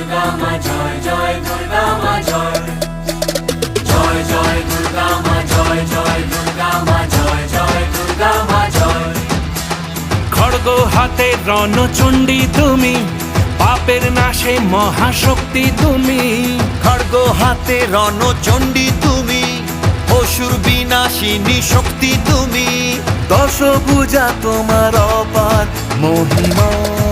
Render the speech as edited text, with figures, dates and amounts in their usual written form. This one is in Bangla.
দুর্গা মা জয় জয় দুর্গা মা জয় জয় জয় দুর্গা মা জয় জয় দুর্গা মা জয় জয় দুর্গা মা জয়। খড়গ হাতে রণচণ্ডী তুমি, পাপের নাশে মহাশক্তি তুমি। খড়গ হাতে রণচণ্ডী তুমি, অসুর বিনাশিনী শক্তি তুমি। দশভুজা তোমার অপার মহিমা।